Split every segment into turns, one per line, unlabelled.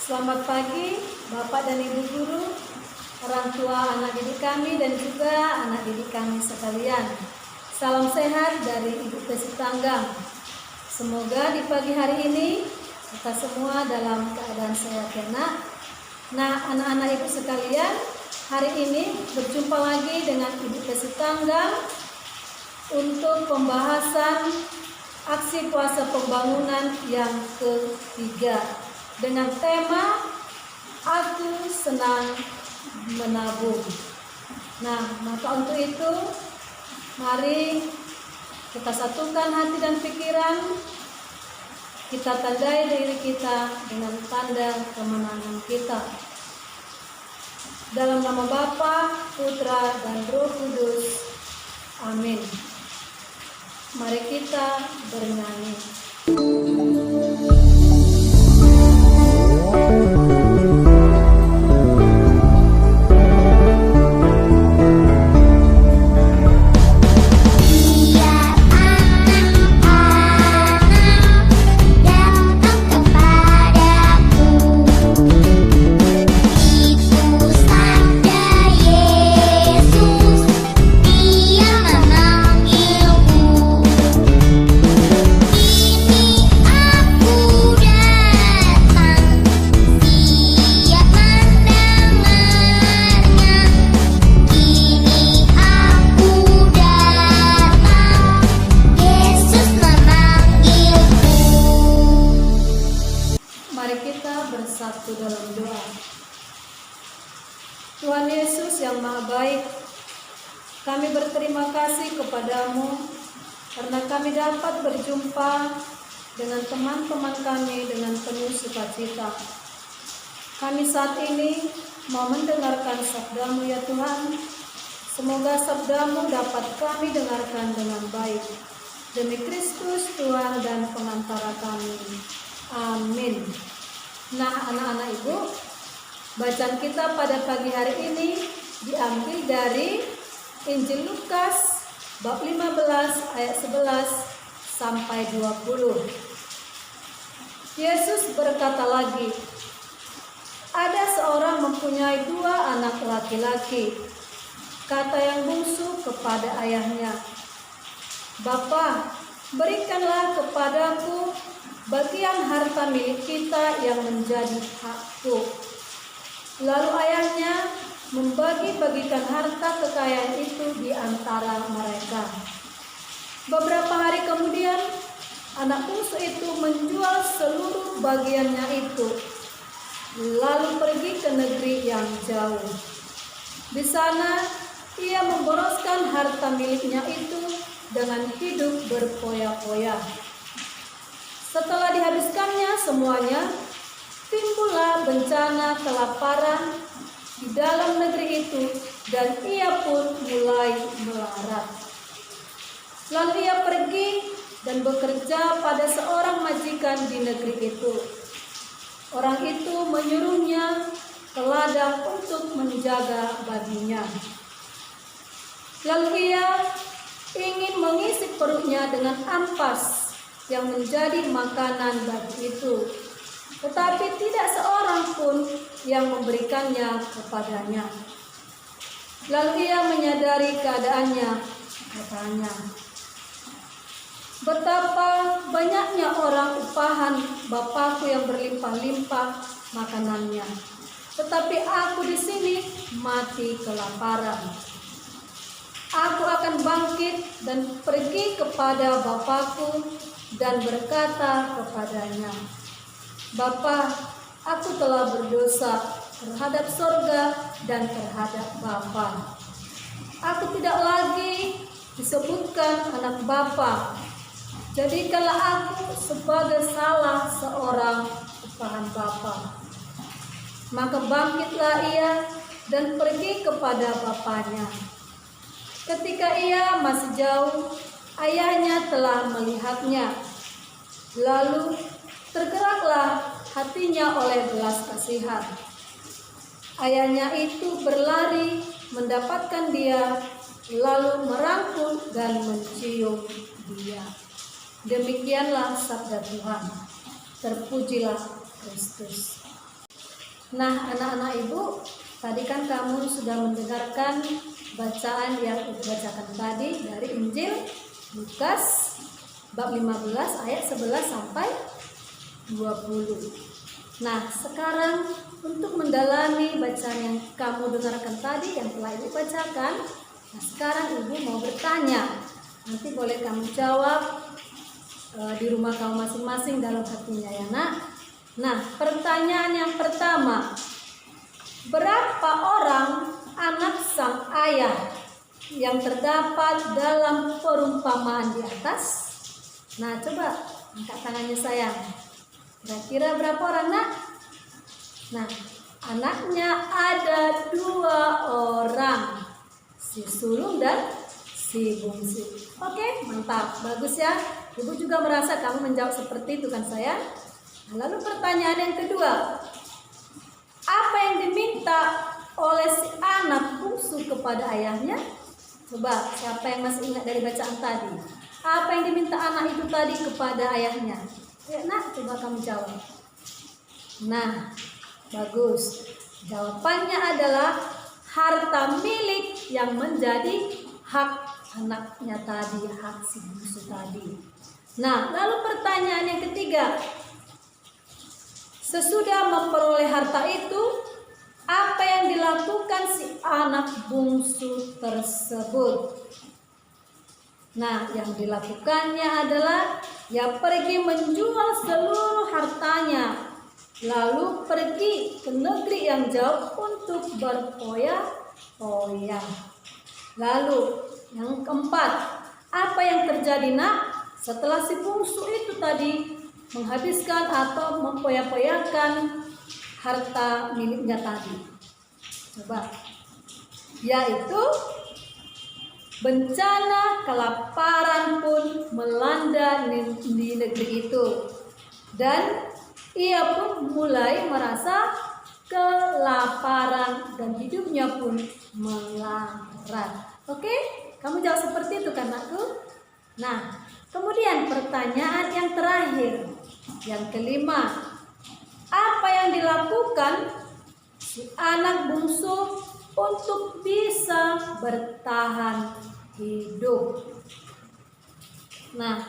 Selamat pagi Bapak dan Ibu Guru, orang tua anak didik kami dan juga anak didik kami sekalian. Salam sehat dari Ibu Pesi Tanggang. Semoga di pagi hari ini kita semua dalam keadaan sehat ya nak. Nah anak-anak Ibu sekalian, hari ini berjumpa lagi dengan Ibu Pesi Tanggang untuk pembahasan aksi puasa pembangunan yang ketiga dengan tema Aku Senang Menabung. Nah, maka untuk itu mari kita satukan hati dan pikiran, kita tandai diri kita dengan tanda kemenangan kita. Dalam nama Bapa, Putra, dan Roh Kudus. Amin. Mari kita bernyanyi. Bersatu dalam doa. Tuhan Yesus yang Maha Baik, kami berterima kasih kepadamu karena kami dapat berjumpa dengan teman-teman kami dengan penuh sukacita. Kami saat ini mau mendengarkan sabdamu ya Tuhan. Semoga sabdamu dapat kami dengarkan dengan baik. Demi Kristus Tuhan dan pengantara kami. Amin. Nah anak-anak Ibu, bacaan kita pada pagi hari ini diambil dari Injil Lukas bab 15 ayat 11 sampai 20. Yesus berkata lagi, ada seorang mempunyai 2 anak laki-laki. Kata yang bungsu kepada ayahnya, Bapa, berikanlah kepadaku bagian harta milik kita yang menjadi hakku. Lalu ayahnya membagi-bagikan harta kekayaan itu di antara mereka. Beberapa hari kemudian, anak bungsu itu menjual seluruh bagiannya itu, lalu pergi ke negeri yang jauh. Di sana, ia memboroskan harta miliknya itu dengan hidup berpoya-poya. Setelah dihabiskannya semuanya, timbullah bencana kelaparan di dalam negeri itu dan ia pun mulai melarat. Lalu ia pergi dan bekerja pada seorang majikan di negeri itu. Orang itu menyuruhnya ke ladang untuk menjaga baginya. Lalu ia ingin mengisi perutnya dengan ampas yang menjadi makanan bagi itu, tetapi tidak seorang pun yang memberikannya kepadanya. Lalu ia menyadari keadaannya, katanya, betapa banyaknya orang upahan Bapakku yang berlimpah-limpah makanannya, tetapi aku di sini mati kelaparan. Aku akan bangkit dan pergi kepada Bapakku dan berkata kepadanya, Bapa, aku telah berdosa terhadap sorga dan terhadap Bapa. Aku tidak lagi disebutkan anak Bapa. Jadikanlah aku sebagai salah seorang upahan Bapa. Maka bangkitlah ia dan pergi kepada bapaknya. Ketika ia masih jauh, ayahnya telah melihatnya. Lalu tergeraklah hatinya oleh belas kasihan. Ayahnya itu berlari mendapatkan dia, lalu merangkul dan mencium dia. Demikianlah sabda Tuhan. Terpujilah Kristus. Nah, anak-anak ibu, tadi kan kamu sudah mendengarkan bacaan yang ibu bacakan tadi dari Injil Lukas bab 15 ayat 11 sampai 20. Nah, sekarang untuk mendalami bacaan yang kamu dengarkan tadi yang telah ibu bacakan, nah sekarang ibu mau bertanya. Nanti boleh kamu jawab di rumah kamu masing-masing dalam hatinya ya nak. Nah, pertanyaan yang pertama, berapa orang anak sang ayah yang terdapat dalam perumpamaan di atas? Nah, coba angkat tangannya sayang. Kira-kira berapa orang nak? Nah, anaknya ada 2 orang, si sulung dan si bungsu. Oke, mantap, bagus ya. Ibu juga merasa kamu menjawab seperti itu kan sayang? Lalu pertanyaan yang kedua, apa yang diminta oleh si anak bungsu kepada ayahnya? Coba, siapa yang masih ingat dari bacaan tadi? Apa yang diminta anak itu tadi kepada ayahnya? Ya nak, coba kamu jawab. Nah, bagus. Jawabannya adalah harta milik yang menjadi hak anaknya tadi, hak si bungsu tadi. Nah, lalu pertanyaan yang ketiga, sesudah memperoleh harta itu, apa yang dilakukan si anak bungsu tersebut? Nah, yang dilakukannya adalah ia pergi menjual seluruh hartanya, lalu pergi ke negeri yang jauh untuk berfoya-foya. Lalu yang keempat, apa yang terjadi nak setelah si bungsu itu tadi menghabiskan atau memfoya-foyakan harta miliknya tadi? Coba, yaitu bencana kelaparan pun melanda di negeri itu, dan ia pun mulai merasa kelaparan dan hidupnya pun melarat. Oke, kamu jawab seperti itu kan anakku? Nah, kemudian pertanyaan yang terakhir, yang kelima, apa yang dilakukan si anak bungsu untuk bisa bertahan hidup? Nah,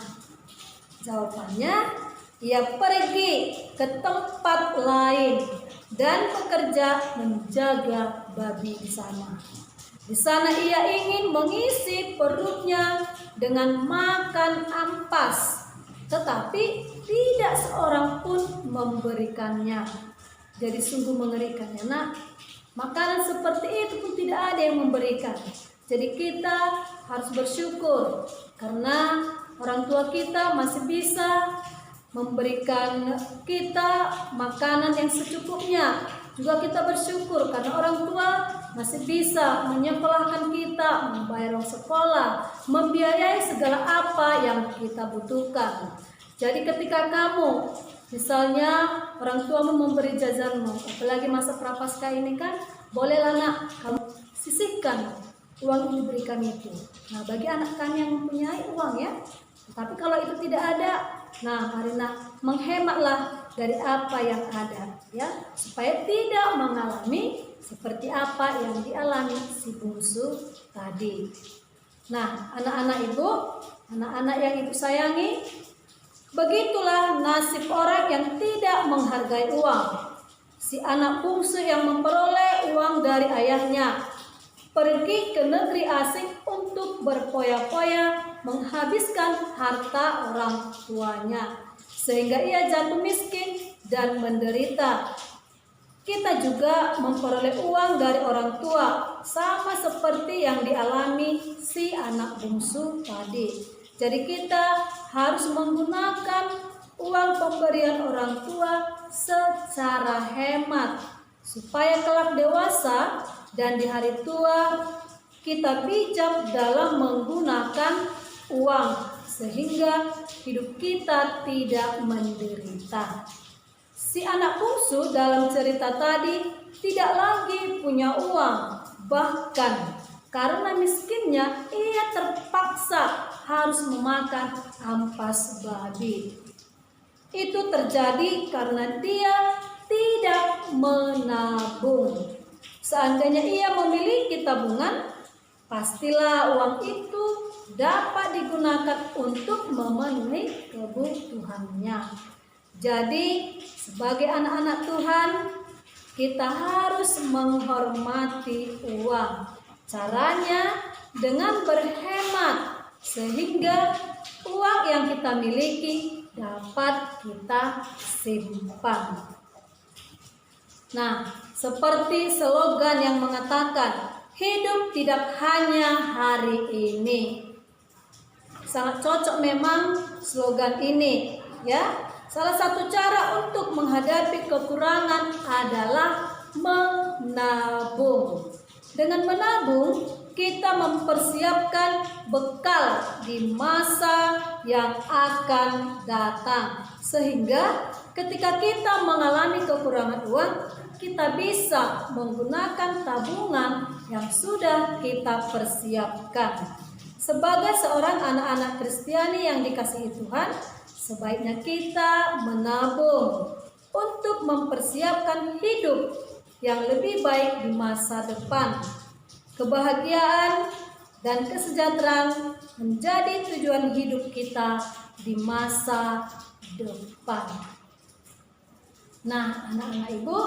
jawabannya, ia pergi ke tempat lain dan bekerja menjaga babi di sana. Di sana ia ingin mengisi perutnya dengan makan ampas, tetapi tidak seorang pun memberikannya. Jadi sungguh mengerikan ya nak. Makanan seperti itu pun tidak ada yang memberikan. Jadi kita harus bersyukur karena orang tua kita masih bisa memberikan kita makanan yang secukupnya. Juga kita bersyukur karena orang tua masih bisa menyekolahkan kita, membayar uang sekolah, membiayai segala apa yang kita butuhkan. Jadi ketika kamu, misalnya orang tuamu memberi jajanmu, apalagi masa prapaskah ini kan, bolehlah nak kamu sisihkan uang yang diberikan itu. Nah, bagi anak kami yang mempunyai uang ya. Tapi kalau itu tidak ada, nah mari nak menghematlah dari apa yang ada ya, supaya tidak mengalami seperti apa yang dialami si bungsu tadi. Nah, anak-anak ibu, anak-anak yang ibu sayangi, begitulah nasib orang yang tidak menghargai uang. Si anak bungsu yang memperoleh uang dari ayahnya pergi ke negeri asing untuk berfoya-foya menghabiskan harta orang tuanya, sehingga ia jatuh miskin dan menderita. Kita juga memperoleh uang dari orang tua, sama seperti yang dialami si anak bungsu tadi. Jadi kita harus menggunakan uang pemberian orang tua secara hemat, supaya kelak dewasa dan di hari tua kita bijak dalam menggunakan uang, sehingga hidup kita tidak menderita. Si anak bungsu dalam cerita tadi tidak lagi punya uang, bahkan karena miskinnya ia terpaksa harus memakan ampas babi. Itu terjadi karena dia tidak menabung. Seandainya ia memiliki tabungan, pastilah uang itu dapat digunakan untuk memenuhi kebutuhannya. Jadi, sebagai anak-anak Tuhan, kita harus menghormati uang. Caranya dengan berhemat, sehingga uang yang kita miliki dapat kita simpan. Nah, seperti slogan yang mengatakan, hidup tidak hanya hari ini. Sangat cocok memang slogan ini, ya. Salah satu cara untuk menghadapi kekurangan adalah menabung. Dengan menabung, kita mempersiapkan bekal di masa yang akan datang. Sehingga ketika kita mengalami kekurangan uang, kita bisa menggunakan tabungan yang sudah kita persiapkan. Sebagai seorang anak-anak Kristiani yang dikasihi Tuhan, sebaiknya kita menabung untuk mempersiapkan hidup yang lebih baik di masa depan. Kebahagiaan dan kesejahteraan menjadi tujuan hidup kita di masa depan. Nah, anak-anak Ibu,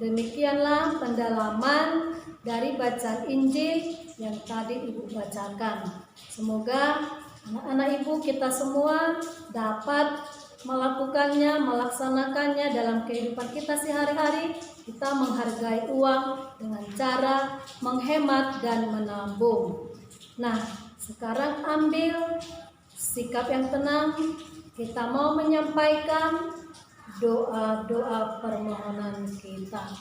demikianlah pendalaman dari bacaan Injil yang tadi Ibu bacakan. Semoga anak-anak Ibu kita semua dapat melakukannya, melaksanakannya dalam kehidupan kita sehari-hari. Kita menghargai uang dengan cara menghemat dan menabung. Nah, sekarang ambil sikap yang tenang. Kita mau menyampaikan doa-doa permohonan kita.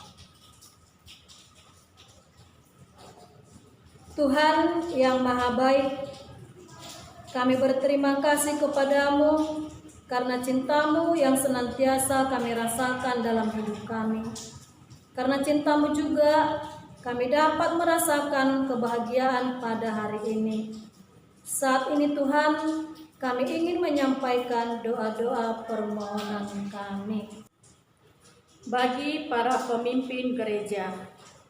Tuhan yang Maha Baik, kami berterima kasih kepadamu karena cintamu yang senantiasa kami rasakan dalam hidup kami. Karena cintamu juga kami dapat merasakan kebahagiaan pada hari ini. Saat ini Tuhan, kami ingin menyampaikan doa-doa permohonan kami.
Bagi para pemimpin gereja,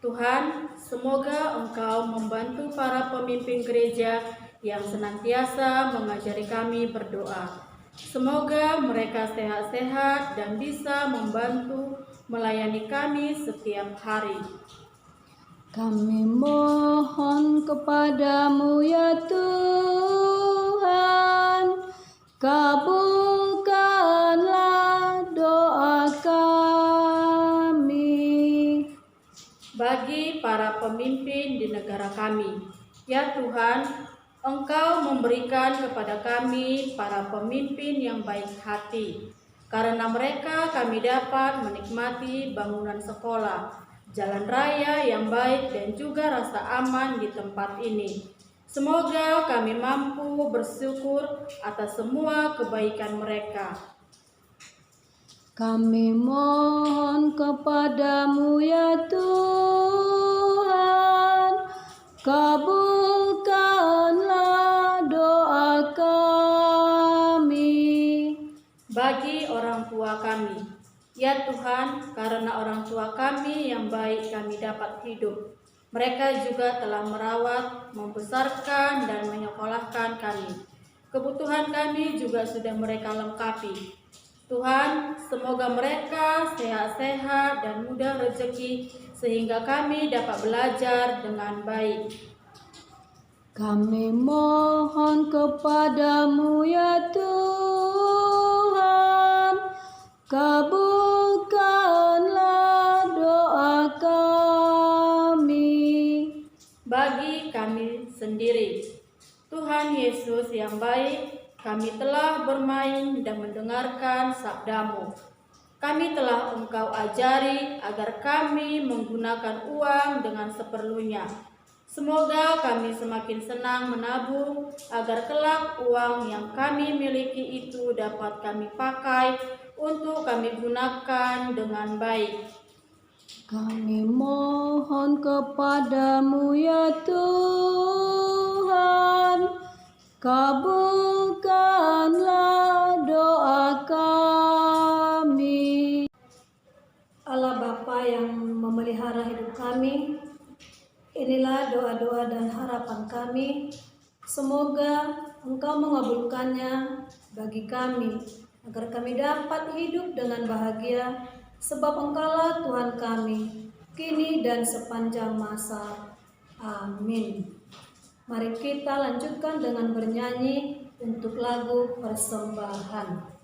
Tuhan, semoga Engkau membantu para pemimpin gereja yang senantiasa mengajari kami berdoa. Semoga mereka sehat-sehat dan bisa membantu melayani kami setiap hari.
Kami mohon kepadamu ya Tuhan, kabulkanlah doa kami.
Bagi para pemimpin di negara kami, ya Tuhan, Engkau memberikan kepada kami para pemimpin yang baik hati. Karena mereka kami dapat menikmati bangunan sekolah, jalan raya yang baik dan juga rasa aman di tempat ini. Semoga kami mampu bersyukur atas semua kebaikan mereka.
Kami mohon kepadamu ya Tuhan, kabulkanlah doa kami.
Bagi orang tua kami, ya Tuhan, karena orang tua kami yang baik kami dapat hidup. Mereka juga telah merawat, membesarkan, dan menyekolahkan kami. Kebutuhan kami juga sudah mereka lengkapi. Tuhan, semoga mereka sehat-sehat dan mudah rezeki, sehingga kami dapat belajar dengan baik.
Kami mohon kepadamu ya Tuhan, kabulkanlah doa kami.
Bagi kami sendiri, Tuhan Yesus yang baik, kami telah bermain dan mendengarkan sabdamu. Kami telah Engkau ajari agar kami menggunakan uang dengan seperlunya. Semoga kami semakin senang menabung agar kelak uang yang kami miliki itu dapat kami pakai untuk kami gunakan dengan baik.
Kami mohon kepadamu ya Tuhan, kabulkanlah doa kami. Allah Bapa yang memelihara hidup kami, inilah doa-doa dan harapan kami. Semoga Engkau mengabulkannya bagi kami, agar kami dapat hidup dengan bahagia, sebab Engkaulah Tuhan kami, kini dan sepanjang masa. Amin. Mari kita lanjutkan dengan bernyanyi untuk lagu persembahan.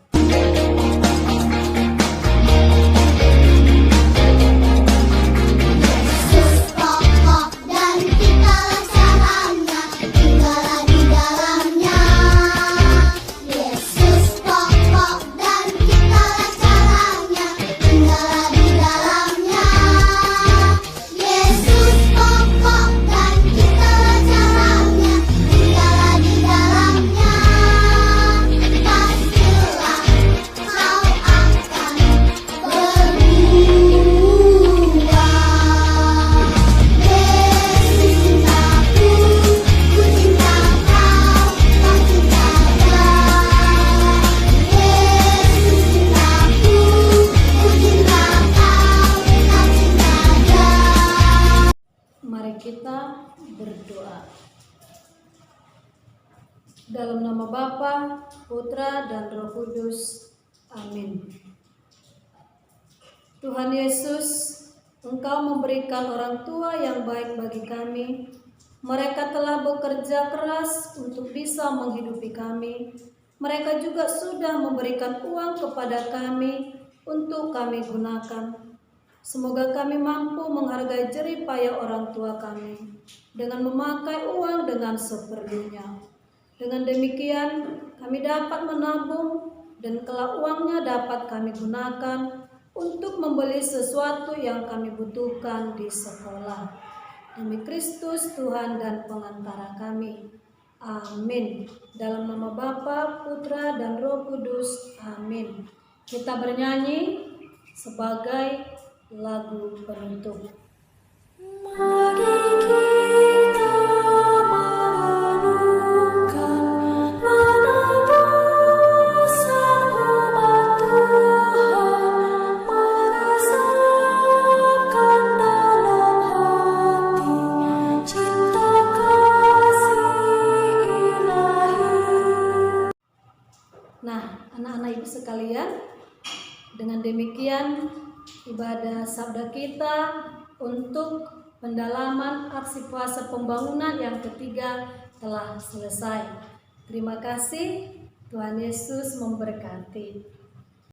Kita berdoa. Dalam nama Bapa, Putra, dan Roh Kudus. Amin. Tuhan Yesus, Engkau memberikan orang tua yang baik bagi kami. Mereka telah bekerja keras untuk bisa menghidupi kami. Mereka juga sudah memberikan uang kepada kami untuk kami gunakan. Semoga kami mampu menghargai jerih payah orang tua kami dengan memakai uang dengan seperlunya. Dengan demikian, kami dapat menabung dan kelak uangnya dapat kami gunakan untuk membeli sesuatu yang kami butuhkan di sekolah. Demi Kristus Tuhan dan pengantara kami. Amin. Dalam nama Bapa, Putra, dan Roh Kudus. Amin. Kita bernyanyi sebagai lagu penutup.
Mari kita merenungkan penebusan umat Tuhan, merasakan dalam hati cinta kasih ilahi.
Nah, anak-anak ibu sekalian, dengan demikian ibadah sabda kita untuk pendalaman aksi puasa pembangunan yang ketiga telah selesai. Terima kasih, Tuhan Yesus memberkati.